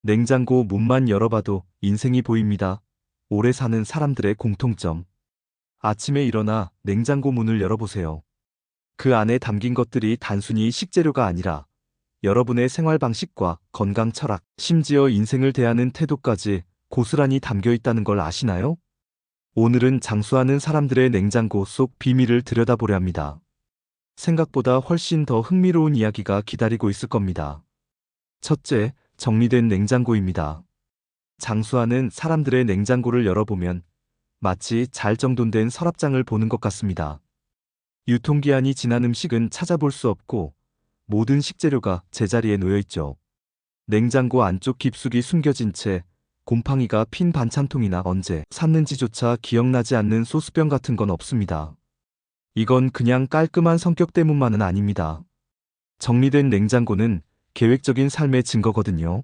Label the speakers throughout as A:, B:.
A: 냉장고 문만 열어봐도 인생이 보입니다. 오래 사는 사람들의 공통점. 아침에 일어나 냉장고 문을 열어보세요. 그 안에 담긴 것들이 단순히 식재료가 아니라 여러분의 생활 방식과 건강 철학, 심지어 인생을 대하는 태도까지 고스란히 담겨 있다는 걸 아시나요? 오늘은 장수하는 사람들의 냉장고 속 비밀을 들여다보려 합니다. 생각보다 훨씬 더 흥미로운 이야기가 기다리고 있을 겁니다. 첫째, 정리된 냉장고입니다. 장수하는 사람들의 냉장고를 열어보면 마치 잘 정돈된 서랍장을 보는 것 같습니다. 유통기한이 지난 음식은 찾아볼 수 없고 모든 식재료가 제자리에 놓여 있죠. 냉장고 안쪽 깊숙이 숨겨진 채 곰팡이가 핀 반찬통이나 언제 샀는지조차 기억나지 않는 소스병 같은 건 없습니다. 이건 그냥 깔끔한 성격 때문만은 아닙니다. 정리된 냉장고는 계획적인 삶의 증거거든요.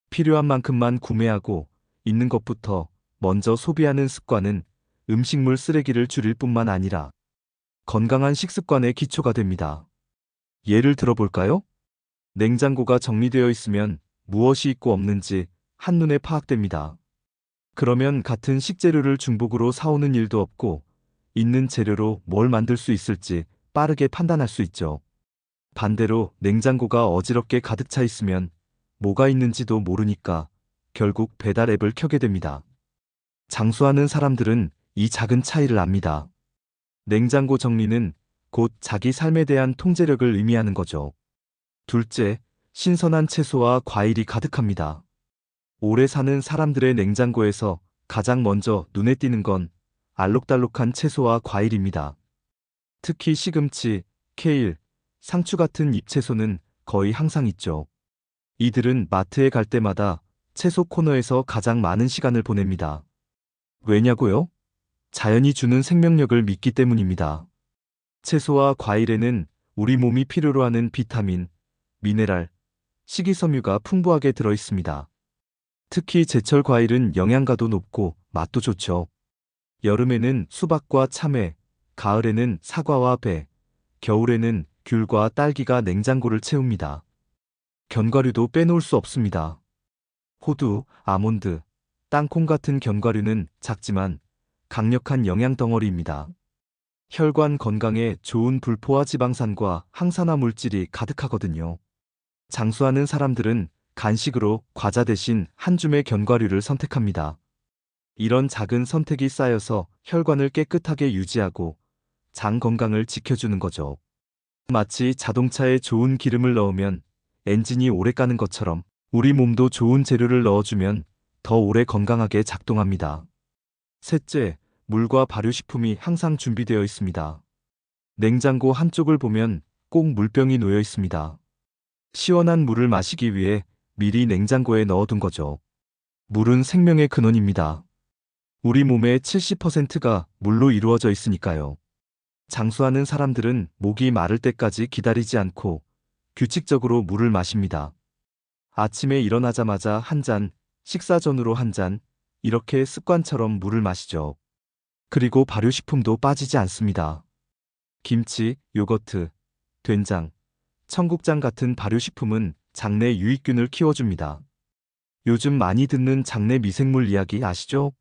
A: 필요한 만큼만 구매하고 있는 것부터 먼저 소비하는 습관은 음식물 쓰레기를 줄일 뿐만 아니라 건강한 식습관의 기초가 됩니다. 예를 들어볼까요? 냉장고가 정리되어 있으면 무엇이 있고 없는지 한눈에 파악됩니다. 그러면 같은 식재료를 중복으로 사오는 일도 없고 있는 재료로 뭘 만들 수 있을지 빠르게 판단할 수 있죠. 반대로 냉장고가 어지럽게 가득 차 있으면 뭐가 있는지도 모르니까 결국 배달 앱을 켜게 됩니다. 장수하는 사람들은 이 작은 차이를 압니다. 냉장고 정리는 곧 자기 삶에 대한 통제력을 의미하는 거죠. 둘째, 신선한 채소와 과일이 가득합니다. 오래 사는 사람들의 냉장고에서 가장 먼저 눈에 띄는 건 알록달록한 채소와 과일입니다. 특히 시금치, 케일, 상추 같은 잎채소는 거의 항상 있죠. 이들은 마트에 갈 때마다 채소 코너에서 가장 많은 시간을 보냅니다. 왜냐고요? 자연이 주는 생명력을 믿기 때문입니다. 채소와 과일에는 우리 몸이 필요로 하는 비타민, 미네랄, 식이섬유가 풍부하게 들어 있습니다. 특히 제철 과일은 영양가도 높고 맛도 좋죠. 여름에는 수박과 참외, 가을에는 사과와 배, 겨울에는 귤과 딸기가 냉장고를 채웁니다. 견과류도 빼놓을 수 없습니다. 호두, 아몬드, 땅콩 같은 견과류는 작지만 강력한 영양 덩어리입니다. 혈관 건강에 좋은 불포화 지방산과 항산화 물질이 가득하거든요. 장수하는 사람들은 간식으로 과자 대신 한 줌의 견과류를 선택합니다. 이런 작은 선택이 쌓여서 혈관을 깨끗하게 유지하고 장 건강을 지켜주는 거죠. 마치 자동차에 좋은 기름을 넣으면 엔진이 오래 가는 것처럼 우리 몸도 좋은 재료를 넣어주면 더 오래 건강하게 작동합니다. 셋째, 물과 발효식품이 항상 준비되어 있습니다. 냉장고 한쪽을 보면 꼭 물병이 놓여 있습니다. 시원한 물을 마시기 위해 미리 냉장고에 넣어둔 거죠. 물은 생명의 근원입니다. 우리 몸의 70%가 물로 이루어져 있으니까요. 장수하는 사람들은 목이 마를 때까지 기다리지 않고 규칙적으로 물을 마십니다. 아침에 일어나자마자 한 잔, 식사 전후로 한 잔, 이렇게 습관처럼 물을 마시죠. 그리고 발효식품도 빠지지 않습니다. 김치, 요거트, 된장, 청국장 같은 발효식품은 장내 유익균을 키워줍니다. 요즘 많이 듣는 장내 미생물 이야기 아시죠?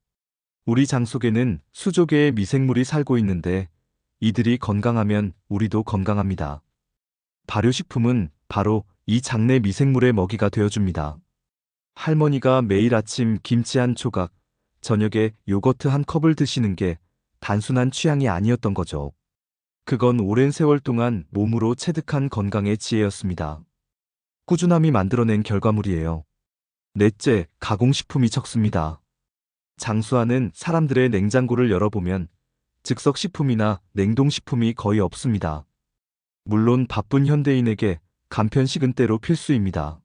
A: 우리 장 속에는 수조 개의 미생물이 살고 있는데 이들이 건강하면 우리도 건강합니다. 발효식품은 바로 이 장내 미생물의 먹이가 되어줍니다. 할머니가 매일 아침 김치 한 조각, 저녁에 요거트 한 컵을 드시는 게 단순한 취향이 아니었던 거죠. 그건 오랜 세월 동안 몸으로 체득한 건강의 지혜였습니다. 꾸준함이 만들어낸 결과물이에요. 넷째, 가공식품이 적습니다. 장수하는 사람들의 냉장고를 열어보면 즉석식품이나 냉동식품이 거의 없습니다. 물론 바쁜 현대인에게 간편식은 때로 필수입니다.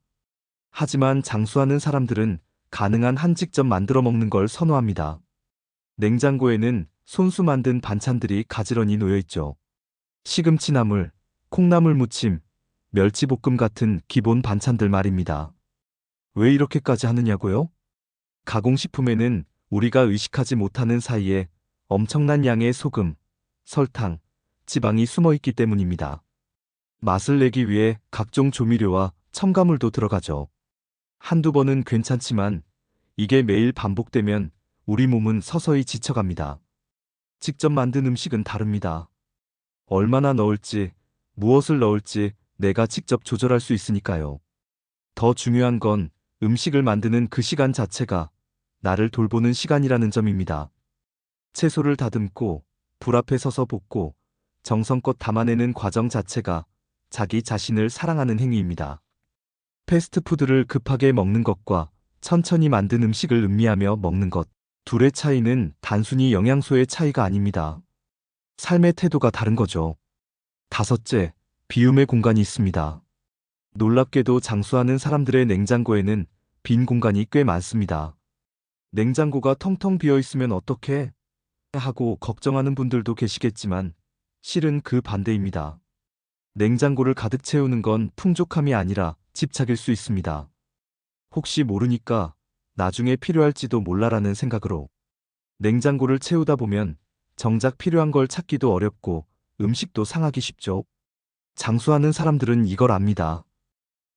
A: 하지만 장수하는 사람들은 가능한 한 직접 만들어 먹는 걸 선호합니다. 냉장고에는 손수 만든 반찬들이 가지런히 놓여 있죠. 시금치나물, 콩나물 무침, 멸치볶음 같은 기본 반찬들 말입니다. 왜 이렇게까지 하느냐고요? 가공식품에는 우리가 의식하지 못하는 사이에 엄청난 양의 소금, 설탕, 지방이 숨어 있기 때문입니다. 맛을 내기 위해 각종 조미료와 첨가물도 들어가죠. 한두 번은 괜찮지만 이게 매일 반복되면 우리 몸은 서서히 지쳐갑니다. 직접 만든 음식은 다릅니다. 얼마나 넣을지, 무엇을 넣을지 내가 직접 조절할 수 있으니까요. 더 중요한 건 음식을 만드는 그 시간 자체가 나를 돌보는 시간이라는 점입니다. 채소를 다듬고 불 앞에 서서 볶고 정성껏 담아내는 과정 자체가 자기 자신을 사랑하는 행위입니다. 패스트푸드를 급하게 먹는 것과 천천히 만든 음식을 음미하며 먹는 것, 둘의 차이는 단순히 영양소의 차이가 아닙니다. 삶의 태도가 다른 거죠. 다섯째, 비움의 공간이 있습니다. 놀랍게도 장수하는 사람들의 냉장고에는 빈 공간이 꽤 많습니다. 냉장고가 텅텅 비어 있으면 어떡해? 하고 걱정하는 분들도 계시겠지만 실은 그 반대입니다. 냉장고를 가득 채우는 건 풍족함이 아니라 집착일 수 있습니다. 혹시 모르니까 나중에 필요할지도 몰라라는 생각으로 냉장고를 채우다 보면 정작 필요한 걸 찾기도 어렵고 음식도 상하기 쉽죠. 장수하는 사람들은 이걸 압니다.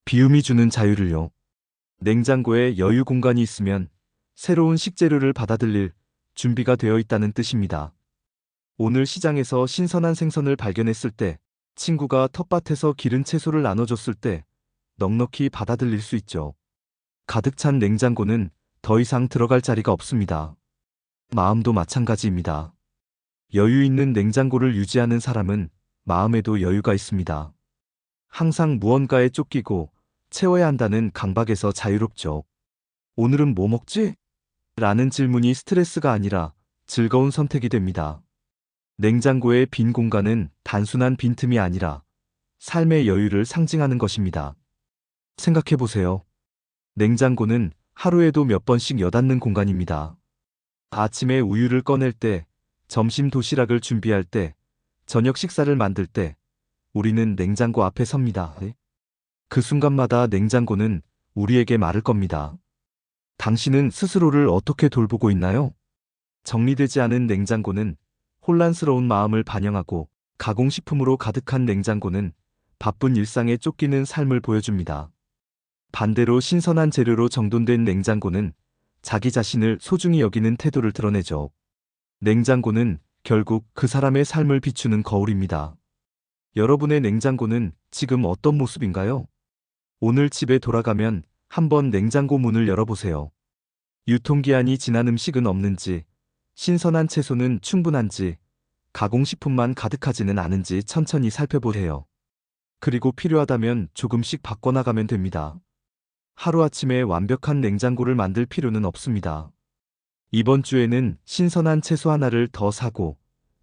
A: 비움이 주는 자유를요. 냉장고에 여유 공간이 있으면 새로운 식재료를 받아들일 준비가 되어 있다는 뜻입니다. 오늘 시장에서 신선한 생선을 발견했을 때, 친구가 텃밭에서 기른 채소를 나눠줬을 때 넉넉히 받아들일 수 있죠. 가득 찬 냉장고는 더 이상 들어갈 자리가 없습니다. 마음도 마찬가지입니다. 여유 있는 냉장고를 유지하는 사람은 마음에도 여유가 있습니다. 항상 무언가에 쫓기고 채워야 한다는 강박에서 자유롭죠. 오늘은 뭐 먹지? 라는 질문이 스트레스가 아니라 즐거운 선택이 됩니다. 냉장고의 빈 공간은 단순한 빈틈이 아니라 삶의 여유를 상징하는 것입니다. 생각해보세요. 냉장고는 하루에도 몇 번씩 여닫는 공간입니다. 아침에 우유를 꺼낼 때, 점심 도시락을 준비할 때, 저녁 식사를 만들 때, 우리는 냉장고 앞에 섭니다. 그 순간마다 냉장고는 우리에게 말을 겁니다. 당신은 스스로를 어떻게 돌보고 있나요? 정리되지 않은 냉장고는 혼란스러운 마음을 반영하고, 가공식품으로 가득한 냉장고는 바쁜 일상에 쫓기는 삶을 보여줍니다. 반대로 신선한 재료로 정돈된 냉장고는 자기 자신을 소중히 여기는 태도를 드러내죠. 냉장고는 결국 그 사람의 삶을 비추는 거울입니다. 여러분의 냉장고는 지금 어떤 모습인가요? 오늘 집에 돌아가면 한번 냉장고 문을 열어보세요. 유통기한이 지난 음식은 없는지, 신선한 채소는 충분한지, 가공식품만 가득하지는 않은지 천천히 살펴보세요. 그리고 필요하다면 조금씩 바꿔나가면 됩니다. 하루아침에 완벽한 냉장고를 만들 필요는 없습니다. 이번 주에는 신선한 채소 하나를 더 사고,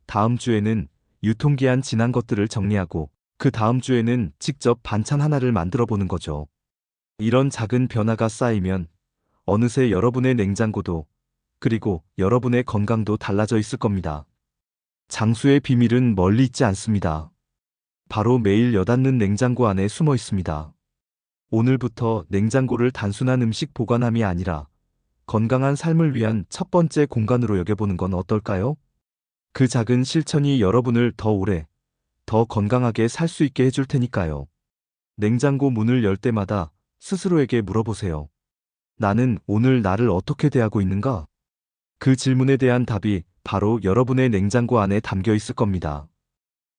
A: 다음 주에는 유통기한 지난 것들을 정리하고, 그 다음 주에는 직접 반찬 하나를 만들어 보는 거죠. 이런 작은 변화가 쌓이면 어느새 여러분의 냉장고도, 그리고 여러분의 건강도 달라져 있을 겁니다. 장수의 비밀은 멀리 있지 않습니다. 바로 매일 여닫는 냉장고 안에 숨어 있습니다. 오늘부터 냉장고를 단순한 음식 보관함이 아니라 건강한 삶을 위한 첫 번째 공간으로 여겨보는 건 어떨까요? 그 작은 실천이 여러분을 더 오래, 더 건강하게 살 수 있게 해줄 테니까요. 냉장고 문을 열 때마다 스스로에게 물어보세요. 나는 오늘 나를 어떻게 대하고 있는가? 그 질문에 대한 답이 바로 여러분의 냉장고 안에 담겨 있을 겁니다.